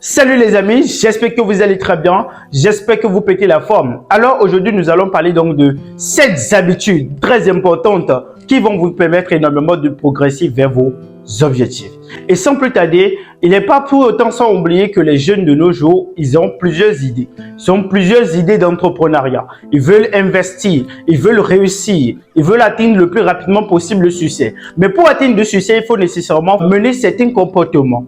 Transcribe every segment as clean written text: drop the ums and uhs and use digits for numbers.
Salut les amis, j'espère que vous allez très bien, j'espère que vous pétez la forme. Alors aujourd'hui nous allons parler donc de 7 habitudes très importantes qui vont vous permettre énormément de progresser vers vos objectifs. Et sans plus tarder, il n'est pas pour autant sans oublier que les jeunes de nos jours, ils ont plusieurs idées. Ils ont plusieurs idées d'entrepreneuriat. Ils veulent investir, ils veulent réussir, ils veulent atteindre le plus rapidement possible le succès. Mais pour atteindre le succès, il faut nécessairement mener certains comportements.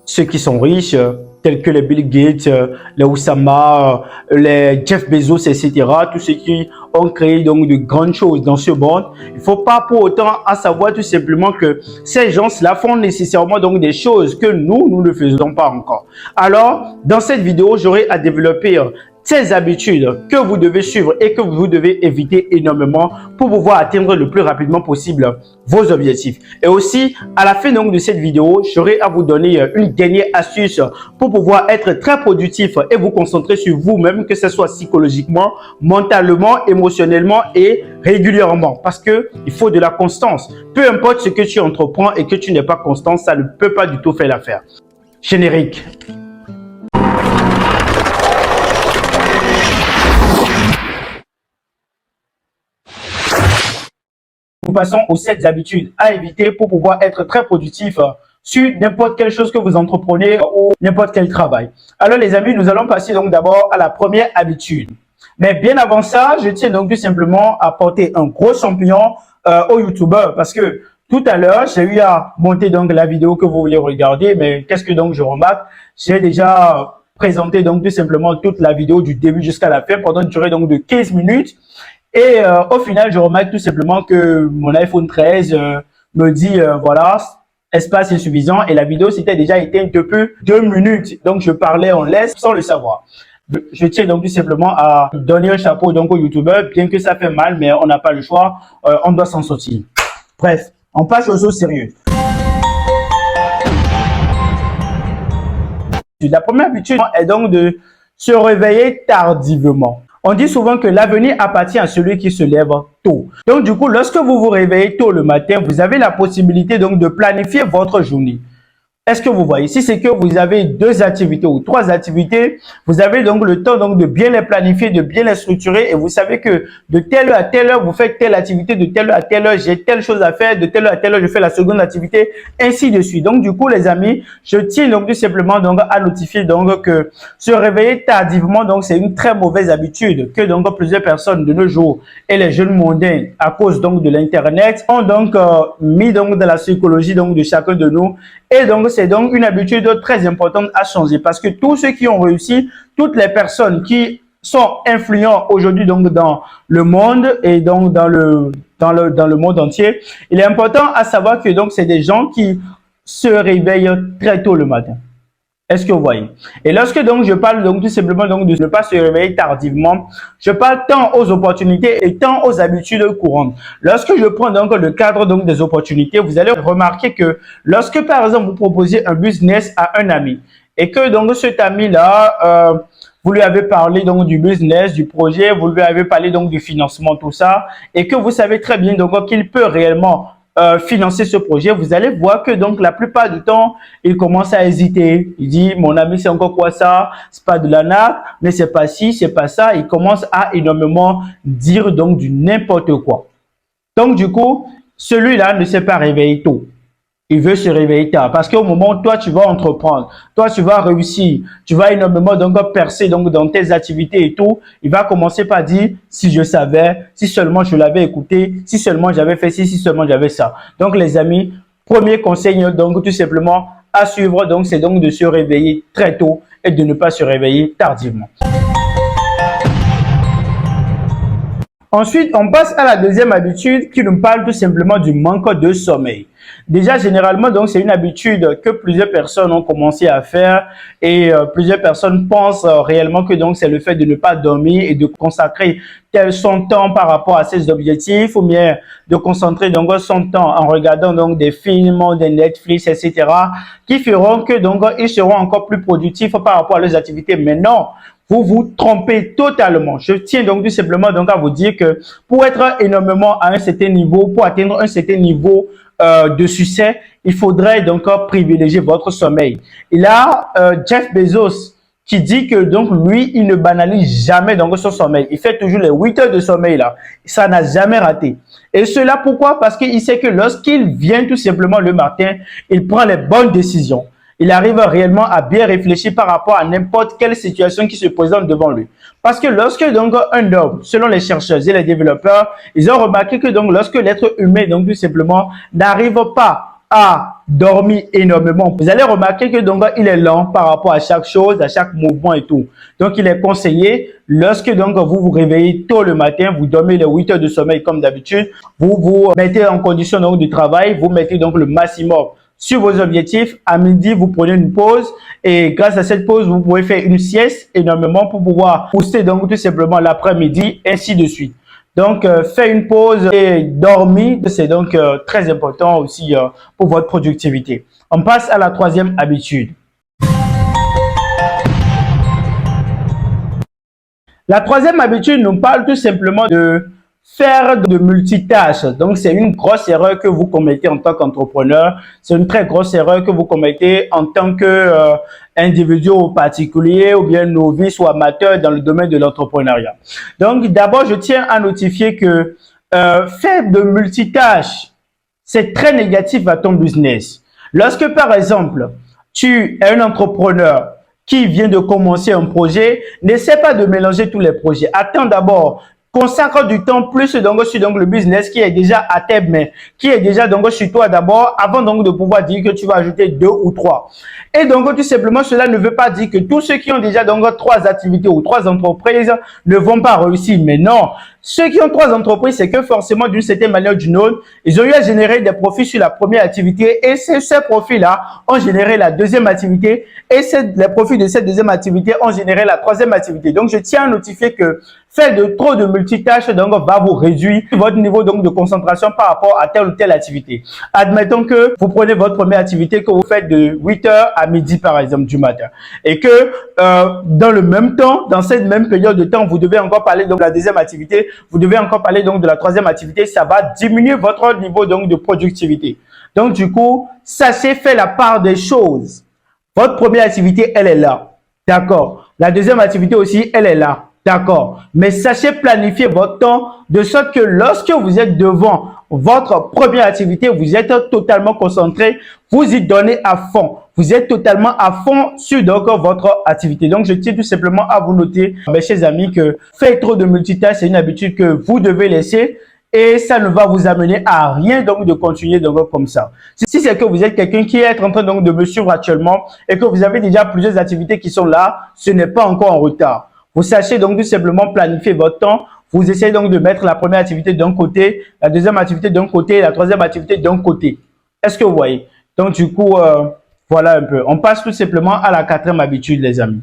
Ceux qui sont riches, tels que les Bill Gates, les Oussama, les Jeff Bezos, etc. Tous ceux qui ont créé donc de grandes choses dans ce monde. Il ne faut pas pour autant à savoir tout simplement que ces gens-là font nécessairement donc des choses que nous ne faisons pas encore. Alors, dans cette vidéo, j'aurai à développer ces habitudes que vous devez suivre et que vous devez éviter énormément pour pouvoir atteindre le plus rapidement possible vos objectifs. Et aussi, à la fin donc de cette vidéo, j'aurai à vous donner une dernière astuce pour pouvoir être très productif et vous concentrer sur vous-même, que ce soit psychologiquement, mentalement, émotionnellement et régulièrement. Parce que il faut de la constance. Peu importe ce que tu entreprends et que tu n'es pas constant, ça ne peut pas du tout faire l'affaire. Générique. Nous passons aux 7 habitudes à éviter pour pouvoir être très productif sur n'importe quelle chose que vous entreprenez ou n'importe quel travail. Alors les amis, nous allons passer donc d'abord à la première habitude. Mais bien avant ça, je tiens donc tout simplement à porter un gros champion aux youtubeurs parce que tout à l'heure, j'ai eu à monter donc la vidéo que vous voulez regarder, mais qu'est-ce que donc je remarque? J'ai déjà présenté donc tout simplement toute la vidéo du début jusqu'à la fin pendant une durée donc de 15 minutes. Et au final, je remarque tout simplement que mon iPhone 13 me dit, voilà, espace insuffisant et la vidéo s'était déjà éteinte depuis 2 minutes. Donc, je parlais en laisse sans le savoir. Je tiens donc tout simplement à donner un chapeau donc aux youtubeurs, bien que ça fait mal, mais on n'a pas le choix, on doit s'en sortir. Bref, on passe aux choses sérieuses. La première habitude est donc de se réveiller tardivement. On dit souvent que l'avenir appartient à celui qui se lève tôt. Donc, du coup, lorsque vous vous réveillez tôt le matin, vous avez la possibilité donc de planifier votre journée. Est-ce que vous voyez? Si c'est que vous avez 2 activités ou 3 activités, vous avez donc le temps donc de bien les planifier, de bien les structurer et vous savez que de telle heure à telle heure, vous faites telle activité, de telle heure à telle heure, j'ai telle chose à faire, de telle heure à telle heure, je fais la seconde activité, ainsi de suite. Donc, du coup, les amis, je tiens donc tout simplement donc à notifier donc que se réveiller tardivement, donc c'est une très mauvaise habitude que donc plusieurs personnes de nos jours et les jeunes mondains, à cause donc de l'internet, ont donc mis donc dans la psychologie donc de chacun de nous. Et donc, c'est donc une habitude très importante à changer parce que tous ceux qui ont réussi, toutes les personnes qui sont influents aujourd'hui donc dans le monde et donc dans le monde entier, il est important à savoir que donc c'est des gens qui se réveillent très tôt le matin. Est-ce que vous voyez? Et lorsque donc je parle donc tout simplement donc de ne pas se réveiller tardivement, je parle tant aux opportunités et tant aux habitudes courantes. Lorsque je prends donc le cadre donc des opportunités, vous allez remarquer que lorsque par exemple vous proposez un business à un ami et que donc cet ami-là, vous lui avez parlé donc du business, du projet, vous lui avez parlé donc du financement, tout ça, et que vous savez très bien donc qu'il peut réellement financer ce projet, vous allez voir que donc la plupart du temps, il commence à hésiter. Il dit, mon ami, c'est encore quoi ça? C'est pas de la nappe, mais c'est pas ci, c'est pas ça. Il commence à énormément dire donc du n'importe quoi. Donc du coup, celui-là ne s'est pas réveillé tôt. Il veut se réveiller tard parce qu'au moment où toi tu vas entreprendre, toi tu vas réussir, tu vas énormément donc percer donc dans tes activités et tout, il va commencer par dire si je savais, si seulement je l'avais écouté, si seulement j'avais fait ci, si seulement j'avais ça. Donc les amis, premier conseil donc tout simplement à suivre donc c'est donc de se réveiller très tôt et de ne pas se réveiller tardivement. Ensuite, on passe à la deuxième habitude qui nous parle tout simplement du manque de sommeil. Déjà, généralement, donc c'est une habitude que plusieurs personnes ont commencé à faire et plusieurs personnes pensent réellement que donc c'est le fait de ne pas dormir et de consacrer son temps par rapport à ses objectifs ou bien de concentrer donc son temps en regardant donc des films, des Netflix, etc. qui feront que donc ils seront encore plus productifs par rapport à leurs activités. Mais non, vous vous trompez totalement. Je tiens donc tout simplement donc à vous dire que pour être énormément à un certain niveau, pour atteindre un certain niveau de succès, il faudrait donc privilégier votre sommeil. Il y a Jeff Bezos qui dit que donc lui, il ne banalise jamais donc son sommeil. Il fait toujours les 8 heures de sommeil là. Ça n'a jamais raté. Et cela pourquoi? Parce qu'il sait que lorsqu'il vient tout simplement le matin, il prend les bonnes décisions. Il arrive réellement à bien réfléchir par rapport à n'importe quelle situation qui se présente devant lui. Parce que lorsque donc un homme, selon les chercheurs et les développeurs, ils ont remarqué que donc lorsque l'être humain donc tout simplement n'arrive pas à dormir énormément, vous allez remarquer que donc il est lent par rapport à chaque chose, à chaque mouvement et tout. Donc il est conseillé, lorsque donc vous vous réveillez tôt le matin, vous dormez les 8 heures de sommeil comme d'habitude, vous vous mettez en condition donc de travail, vous mettez donc le maximum sur vos objectifs. À midi, vous prenez une pause et grâce à cette pause, vous pouvez faire une sieste énormément pour pouvoir booster donc tout simplement l'après-midi, ainsi de suite. Donc, faire une pause et dormir, c'est donc très important aussi pour votre productivité. On passe à la troisième habitude. La troisième habitude nous parle tout simplement de faire de multitâches. Donc, c'est une grosse erreur que vous commettez en tant qu'entrepreneur. C'est une très grosse erreur que vous commettez en tant que individu ou particulier ou bien novice ou amateur dans le domaine de l'entrepreneuriat. Donc, d'abord, je tiens à notifier que faire de multitâches, c'est très négatif à ton business. Lorsque, par exemple, tu es un entrepreneur qui vient de commencer un projet, n'essaie pas de mélanger tous les projets. Attends d'abord. Consacre du temps plus donc sur donc le business qui est déjà à tes mains, qui est déjà donc sur toi d'abord, avant donc de pouvoir dire que tu vas ajouter 2 ou 3. Et donc tout simplement, cela ne veut pas dire que tous ceux qui ont déjà donc 3 activités ou 3 entreprises ne vont pas réussir. Mais non, ceux qui ont 3 entreprises, c'est que forcément d'une certaine manière ou d'une autre, ils ont eu à générer des profits sur la première activité et ces profits-là ont généré la deuxième activité et les profits de cette deuxième activité ont généré la troisième activité. Donc je tiens à notifier que faire de trop de multitâches donc va vous réduire votre niveau donc de concentration par rapport à telle ou telle activité. Admettons que vous prenez votre première activité que vous faites de 8h à midi par exemple du matin et que dans le même temps, dans cette même période de temps, vous devez encore parler donc de la deuxième activité, vous devez encore parler donc de la troisième activité, ça va diminuer votre niveau donc de productivité. Donc du coup, sachez faire la part des choses. Votre première activité, elle est là. D'accord. La deuxième activité aussi, elle est là. D'accord. Mais sachez planifier votre temps de sorte que lorsque vous êtes devant votre première activité, vous êtes totalement concentré, vous y donnez à fond. Vous êtes totalement à fond sur donc votre activité. Donc, je tiens tout simplement à vous noter, mes chers amis, que faire trop de multitâches, c'est une habitude que vous devez laisser. Et ça ne va vous amener à rien donc de continuer donc comme ça. Si c'est que vous êtes quelqu'un qui est en train donc de me suivre actuellement et que vous avez déjà plusieurs activités qui sont là, ce n'est pas encore en retard. Vous sachez donc tout simplement planifier votre temps. Vous essayez donc de mettre la première activité d'un côté, la deuxième activité d'un côté, la troisième activité d'un côté. Est-ce que vous voyez? Donc du coup, voilà un peu. On passe tout simplement à la quatrième habitude, les amis.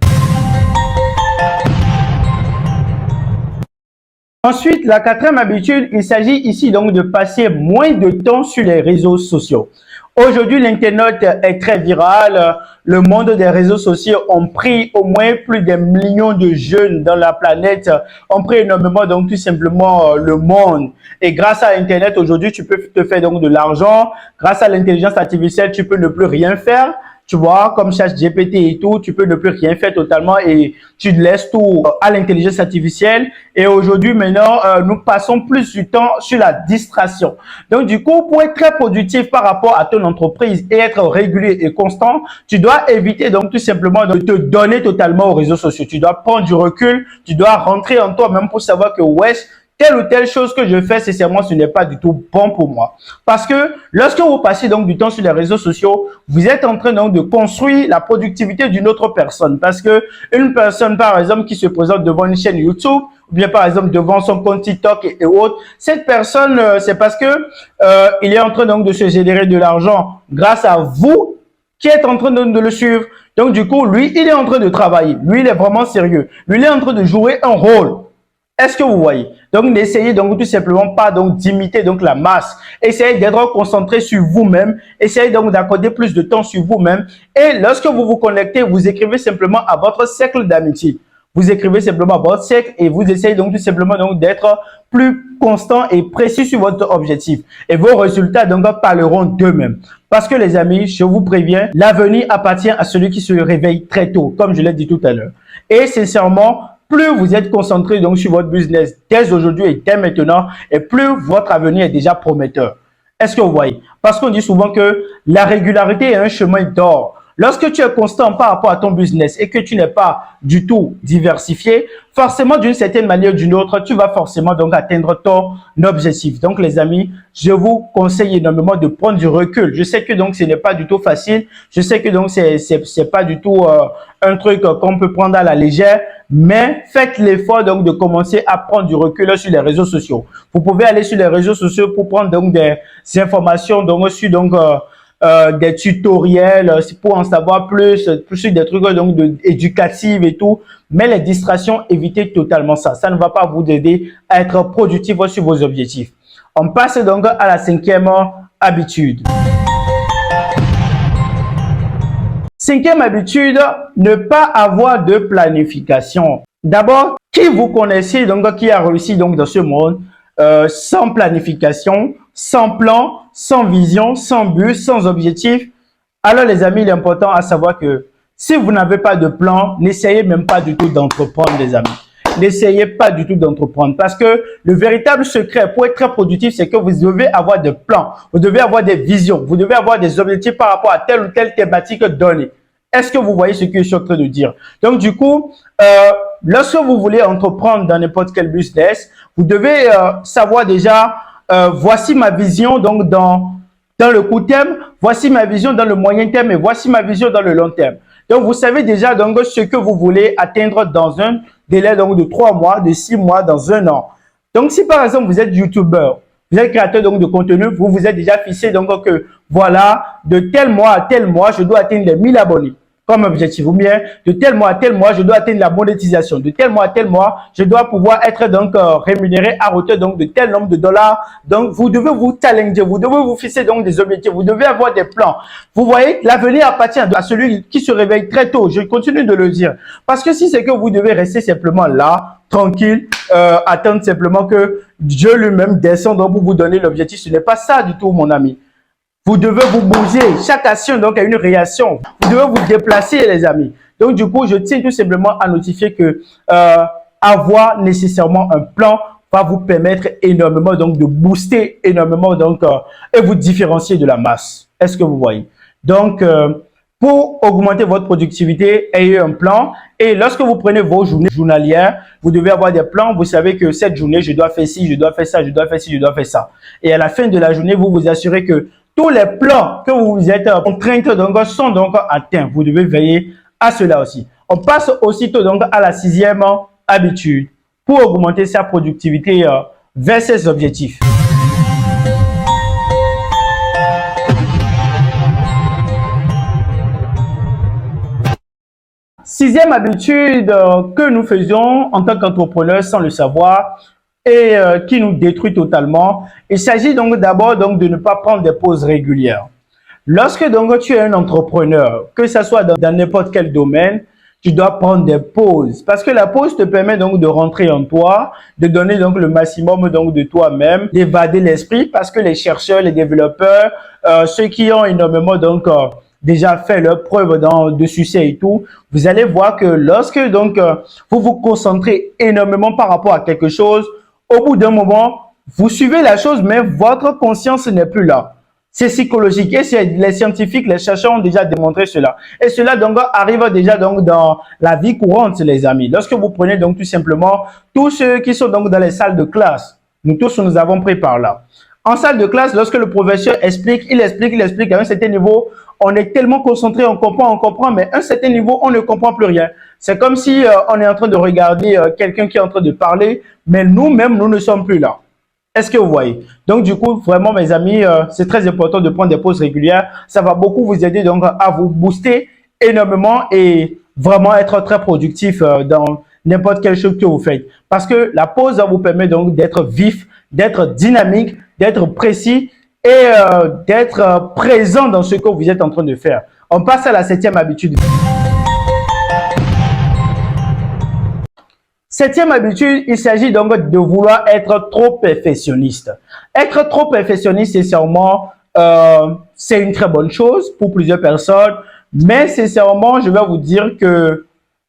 Ensuite, la quatrième habitude, il s'agit ici donc de passer moins de temps sur les réseaux sociaux. Aujourd'hui, l'Internet est très viral. Le monde des réseaux sociaux ont pris au moins plus d'un million de jeunes dans la planète, ont pris énormément donc tout simplement le monde. Et grâce à Internet, aujourd'hui, tu peux te faire donc de l'argent. Grâce à l'intelligence artificielle, tu peux ne plus rien faire. Tu vois, comme ChatGPT et tout, tu peux ne plus rien faire totalement et tu laisses tout à l'intelligence artificielle. Et aujourd'hui, maintenant, nous passons plus du temps sur la distraction. Donc, du coup, pour être très productif par rapport à ton entreprise et être régulier et constant, tu dois éviter donc tout simplement de te donner totalement aux réseaux sociaux. Tu dois prendre du recul, tu dois rentrer en toi-même pour savoir que, wesh, telle ou telle chose que je fais, sincèrement, ce n'est pas du tout bon pour moi. Parce que lorsque vous passez donc du temps sur les réseaux sociaux, vous êtes en train donc de construire la productivité d'une autre personne. Parce que une personne, par exemple, qui se présente devant une chaîne YouTube, ou bien par exemple devant son compte TikTok et autres, cette personne, c'est parce que il est en train donc de se générer de l'argent grâce à vous qui êtes en train de le suivre. Donc du coup, lui, il est en train de travailler. Lui, il est vraiment sérieux. Lui, il est en train de jouer un rôle. Est-ce que vous voyez? Donc, n'essayez donc tout simplement pas donc d'imiter donc la masse. Essayez d'être concentré sur vous-même. Essayez donc d'accorder plus de temps sur vous-même. Et lorsque vous vous connectez, vous écrivez simplement à votre cercle d'amitié. Vous écrivez simplement à votre cercle et vous essayez donc tout simplement donc d'être plus constant et précis sur votre objectif. Et vos résultats donc parleront d'eux-mêmes. Parce que les amis, je vous préviens, l'avenir appartient à celui qui se réveille très tôt, comme je l'ai dit tout à l'heure. Et sincèrement, plus vous êtes concentré donc sur votre business dès aujourd'hui et dès maintenant, et plus votre avenir est déjà prometteur. Est-ce que vous voyez? Parce qu'on dit souvent que la régularité est un chemin d'or. Lorsque tu es constant par rapport à ton business et que tu n'es pas du tout diversifié, forcément, d'une certaine manière ou d'une autre, tu vas forcément donc atteindre ton objectif. Donc, les amis, je vous conseille énormément de prendre du recul. Je sais que donc ce n'est pas du tout facile. Je sais que donc c'est pas du tout un truc qu'on peut prendre à la légère, mais faites l'effort donc de commencer à prendre du recul sur les réseaux sociaux. Vous pouvez aller sur les réseaux sociaux pour prendre donc des informations donc sur des tutoriels pour en savoir plus sur des trucs donc éducatifs et tout. Mais les distractions, évitez totalement ça. Ça ne va pas vous aider à être productif sur vos objectifs. On passe donc à la 5e habitude. 5e habitude, ne pas avoir de planification. D'abord, qui vous connaissez donc qui a réussi donc dans ce monde sans planification, sans plan, sans vision, sans but, sans objectif? Alors les amis, il est important à savoir que si vous n'avez pas de plan, n'essayez même pas du tout d'entreprendre, les amis. N'essayez pas du tout d'entreprendre parce que le véritable secret pour être très productif, c'est que vous devez avoir des plans, vous devez avoir des visions, vous devez avoir des objectifs par rapport à telle ou telle thématique donnée. Est-ce que vous voyez ce que je suis en train de dire? Donc, du coup, lorsque vous voulez entreprendre dans n'importe quel business, vous devez savoir déjà, voici ma vision donc dans le court terme, voici ma vision dans le moyen terme et voici ma vision dans le long terme. Donc, vous savez déjà donc ce que vous voulez atteindre dans un délai donc de 3 mois, de 6 mois, dans 1 an. Donc, si par exemple vous êtes youtubeur, vous êtes créateur donc de contenu, vous vous êtes déjà fixé donc que voilà, de tel mois à tel mois, je dois atteindre les 1000 abonnés comme objectif, ou bien de tel mois à tel mois, je dois atteindre la monétisation. De tel mois à tel mois, je dois pouvoir être donc rémunéré à hauteur donc de tel nombre de dollars. Donc, vous devez vous challenger, vous devez vous fixer donc des objectifs, vous devez avoir des plans. Vous voyez, l'avenir appartient à celui qui se réveille très tôt. Je continue de le dire. Parce que si c'est que vous devez rester simplement là, tranquille, attendre simplement que Dieu lui-même descende pour vous donner l'objectif, ce n'est pas ça du tout, mon ami. Vous devez vous bouger. Chaque action donc a une réaction. Vous devez vous déplacer, les amis. Donc, du coup, je tiens tout simplement à notifier que avoir nécessairement un plan va vous permettre énormément donc de booster énormément donc et vous différencier de la masse. Est-ce que vous voyez? Donc, pour augmenter votre productivité, ayez un plan. Et lorsque vous prenez vos journées journalières, vous devez avoir des plans. Vous savez que cette journée, je dois faire ci, je dois faire ça, je dois faire ci, je dois faire ça. Et à la fin de la journée, vous vous assurez que tous les plans que vous êtes contraints donc sont donc atteints. Vous devez veiller à cela aussi. On passe aussitôt donc à la 6e habitude pour augmenter sa productivité vers ses objectifs. Sixième habitude que nous faisons en tant qu'entrepreneurs sans le savoir et qui nous détruit totalement. Il s'agit donc d'abord donc de ne pas prendre des pauses régulières. Lorsque donc tu es un entrepreneur, que ce soit dans n'importe quel domaine, tu dois prendre des pauses parce que la pause te permet donc de rentrer en toi, de donner donc le maximum donc de toi-même, d'évader l'esprit parce que les chercheurs, les développeurs, ceux qui ont énormément donc déjà fait leur preuve de succès et tout, vous allez voir que lorsque donc vous vous concentrez énormément par rapport à quelque chose, au bout d'un moment, vous suivez la chose, mais votre conscience n'est plus là. C'est psychologique et les scientifiques, les chercheurs ont déjà démontré cela. Et cela donc arrive déjà donc dans la vie courante, les amis. Lorsque vous prenez donc tout simplement tous ceux qui sont donc dans les salles de classe, nous tous nous avons pris par là. En salle de classe, lorsque le professeur explique, il explique à un certain niveau, on est tellement concentré, on comprend, mais à un certain niveau, on ne comprend plus rien. C'est comme si on est en train de regarder quelqu'un qui est en train de parler, mais nous-mêmes, nous ne sommes plus là. Est-ce que vous voyez? Donc, du coup, vraiment, mes amis, c'est très important de prendre des pauses régulières. Ça va beaucoup vous aider donc à vous booster énormément et vraiment être très productif dans n'importe quelle chose que vous faites. Parce que la pause va vous permettre donc d'être vif, d'être dynamique, d'être précis et d'être présent dans ce que vous êtes en train de faire. On passe à la 7e habitude. Septième habitude, il s'agit donc de vouloir être trop perfectionniste. Être trop perfectionniste, sincèrement, c'est une très bonne chose pour plusieurs personnes, mais sincèrement, je vais vous dire que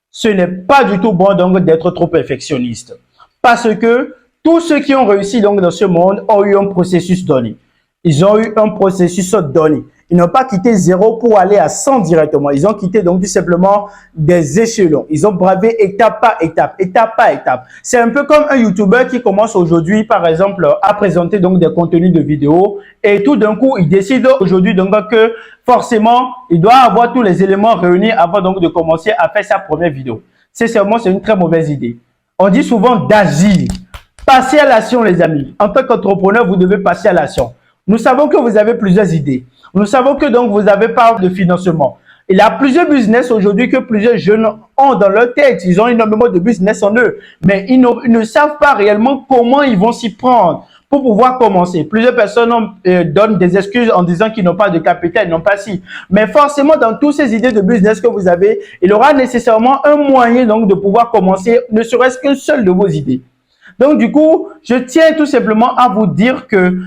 ce n'est pas du tout bon donc d'être trop perfectionniste. Parce que tous ceux qui ont réussi donc dans ce monde ont eu un processus donné. Ils ont eu un processus donné. Ils n'ont pas quitté 0 pour aller à 100 directement. Ils ont quitté donc tout simplement des échelons. Ils ont bravé étape par étape, étape par étape. C'est un peu comme un YouTuber qui commence aujourd'hui, par exemple, à présenter donc des contenus de vidéos et tout d'un coup, il décide aujourd'hui donc que forcément, il doit avoir tous les éléments réunis avant donc de commencer à faire sa première vidéo. Sincèrement, c'est une très mauvaise idée. On dit souvent d'agir. Passez à l'action, les amis. En tant qu'entrepreneur, vous devez passer à l'action. Nous savons que vous avez plusieurs idées. Nous savons que donc vous avez pas de financement. Il y a plusieurs business aujourd'hui que plusieurs jeunes ont dans leur tête. Ils ont énormément de business en eux, mais ils ne savent pas réellement comment ils vont s'y prendre pour pouvoir commencer. Plusieurs personnes donnent des excuses en disant qu'ils n'ont pas de capital, ils n'ont pas si. Mais forcément, dans toutes ces idées de business que vous avez, il y aura nécessairement un moyen donc de pouvoir commencer, ne serait-ce qu'une seule de vos idées. Donc du coup, je tiens tout simplement à vous dire que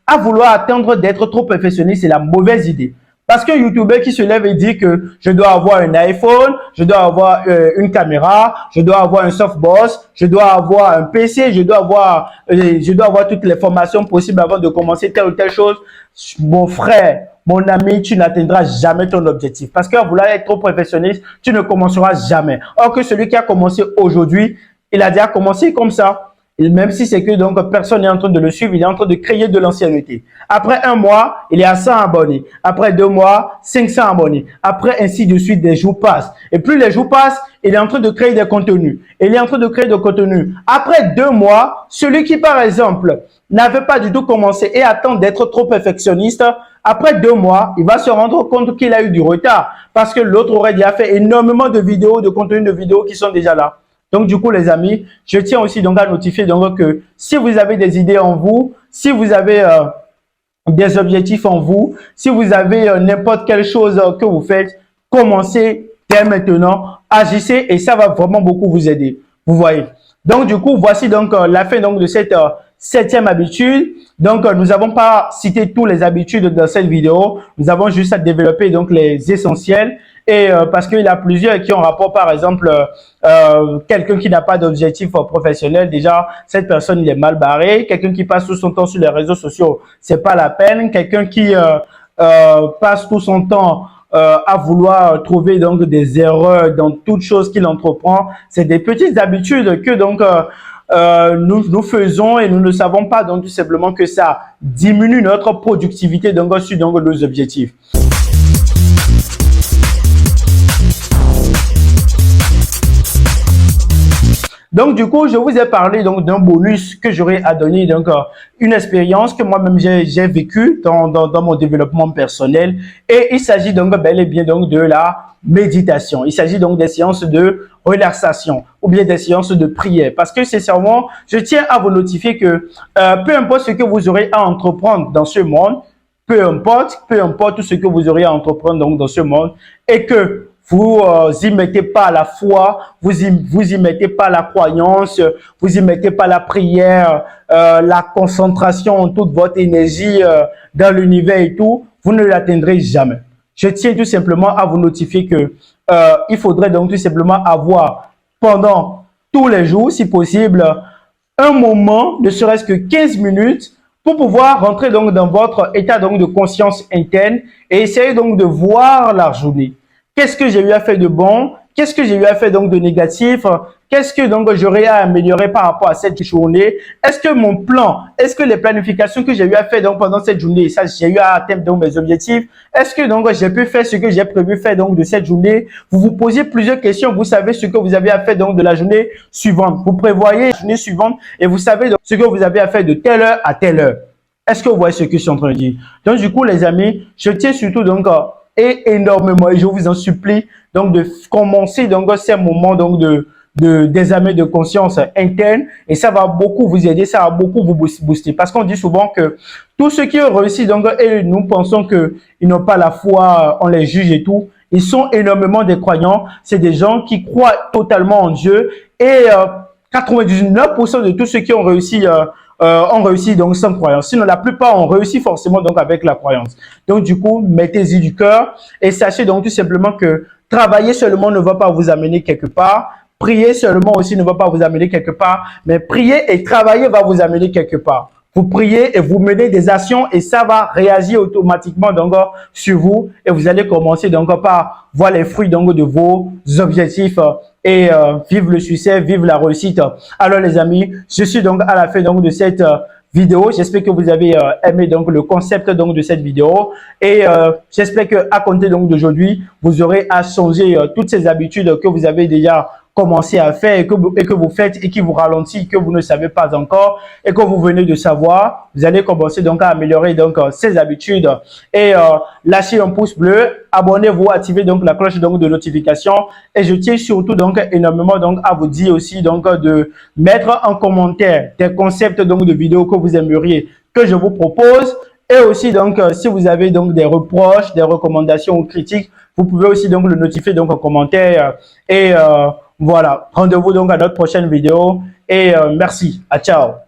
à vouloir attendre d'être trop perfectionniste, c'est la mauvaise idée. Parce qu'un YouTuber qui se lève et dit que je dois avoir un iPhone, je dois avoir une caméra, je dois avoir un softbox, je dois avoir un PC, je dois avoir toutes les formations possibles avant de commencer telle ou telle chose. Mon frère, mon ami, tu n'atteindras jamais ton objectif. Parce qu'à vouloir être trop perfectionniste, tu ne commenceras jamais. Or que celui qui a commencé aujourd'hui, il a déjà commencé comme ça. Et même si c'est que donc personne n'est en train de le suivre, il est en train de créer de l'ancienneté. Après un mois, il est à 100 abonnés. Après 2 mois, 500 abonnés. Après, ainsi de suite, des jours passent. Et plus les jours passent, il est en train de créer des contenus. Il est en train de créer des contenus. Après 2 mois, celui qui, par exemple, n'avait pas du tout commencé et attend d'être trop perfectionniste, après 2 mois, il va se rendre compte qu'il a eu du retard parce que l'autre aurait déjà fait énormément de vidéos, de contenus de vidéos qui sont déjà là. Donc, du coup, les amis, je tiens aussi donc à notifier donc que si vous avez des idées en vous, si vous avez des objectifs en vous, si vous avez n'importe quelle chose que vous faites, commencez dès maintenant, agissez et ça va vraiment beaucoup vous aider. Vous voyez. Donc, du coup, voici donc la fin donc de cette septième habitude. Donc, nous n'avons pas cité tous les habitudes dans cette vidéo. Nous avons juste à développer donc les essentiels. Et parce qu'il y a plusieurs qui ont rapport, par exemple, quelqu'un qui n'a pas d'objectif professionnel, déjà, cette personne, il est mal barré. Quelqu'un qui passe tout son temps sur les réseaux sociaux, c'est pas la peine. Quelqu'un qui passe tout son temps à vouloir trouver donc des erreurs dans toute chose qu'il entreprend, c'est des petites habitudes que donc nous faisons et nous ne savons pas donc tout simplement que ça diminue notre productivité donc sur donc nos objectifs. Donc, du coup, je vous ai parlé donc d'un bonus que j'aurais à donner, donc une expérience que moi-même j'ai vécue dans mon développement personnel. Et il s'agit donc bel et bien donc de la méditation. Il s'agit donc des séances de relaxation ou bien des séances de prière. Parce que sincèrement, je tiens à vous notifier que peu importe ce que vous aurez à entreprendre dans ce monde, peu importe tout ce que vous aurez à entreprendre donc dans ce monde, et que vous y mettez pas la foi, vous y mettez pas la croyance, vous y mettez pas la prière, la concentration, toute votre énergie dans l'univers et tout, vous ne l'atteindrez jamais. Je tiens tout simplement à vous notifier que il faudrait donc tout simplement avoir pendant tous les jours, si possible, un moment, ne serait-ce que 15 minutes, pour pouvoir rentrer donc dans votre état donc de conscience interne et essayer donc de voir la journée. Qu'est-ce que j'ai eu à faire de bon? Qu'est-ce que j'ai eu à faire donc de négatif? Qu'est-ce que donc j'aurais à améliorer par rapport à cette journée? Est-ce que mon plan, est-ce que les planifications que j'ai eu à faire donc pendant cette journée, ça j'ai eu à atteindre donc mes objectifs? Est-ce que donc j'ai pu faire ce que j'ai prévu faire donc de cette journée? Vous vous posez plusieurs questions, vous savez ce que vous avez à faire donc de la journée suivante. Vous prévoyez la journée suivante et vous savez donc ce que vous avez à faire de telle heure à telle heure. Est-ce que vous voyez ce que je suis en train de dire? Donc du coup les amis, je tiens surtout donc et énormément, et je vous en supplie donc de commencer donc ces moments donc d'examen de conscience interne et ça va beaucoup vous aider, ça va beaucoup vous booster parce qu'on dit souvent que tous ceux qui ont réussi donc et nous pensons que ils n'ont pas la foi, on les juge et tout, ils sont énormément des croyants, c'est des gens qui croient totalement en Dieu et 99% de tous ceux qui ont réussi donc sans croyance. Sinon, la plupart ont réussi forcément donc avec la croyance. Donc, du coup, mettez-y du cœur et sachez donc tout simplement que travailler seulement ne va pas vous amener quelque part. Prier seulement aussi ne va pas vous amener quelque part, mais prier et travailler va vous amener quelque part. Vous priez et vous menez des actions et ça va réagir automatiquement donc sur vous et vous allez commencer donc par voir les fruits donc de vos objectifs et vivre le succès, vivre la réussite. Alors les amis, je suis donc à la fin donc de cette vidéo. J'espère que vous avez aimé donc le concept donc de cette vidéo et j'espère que à compter donc d'aujourd'hui, vous aurez à changer toutes ces habitudes que vous avez déjà commencé à faire et que vous faites et qui vous ralentit, que vous ne savez pas encore et que vous venez de savoir. Vous allez commencer donc à améliorer donc ces habitudes et lâchez un pouce bleu, abonnez-vous, activez donc la cloche donc de notification et je tiens surtout donc énormément donc à vous dire aussi donc de mettre en commentaire des concepts donc de vidéos que vous aimeriez que je vous propose. Et aussi, donc, si vous avez donc des reproches, des recommandations ou critiques, vous pouvez aussi donc le notifier donc en commentaire. Et voilà, rendez-vous donc à notre prochaine vidéo. Et merci, à ciao.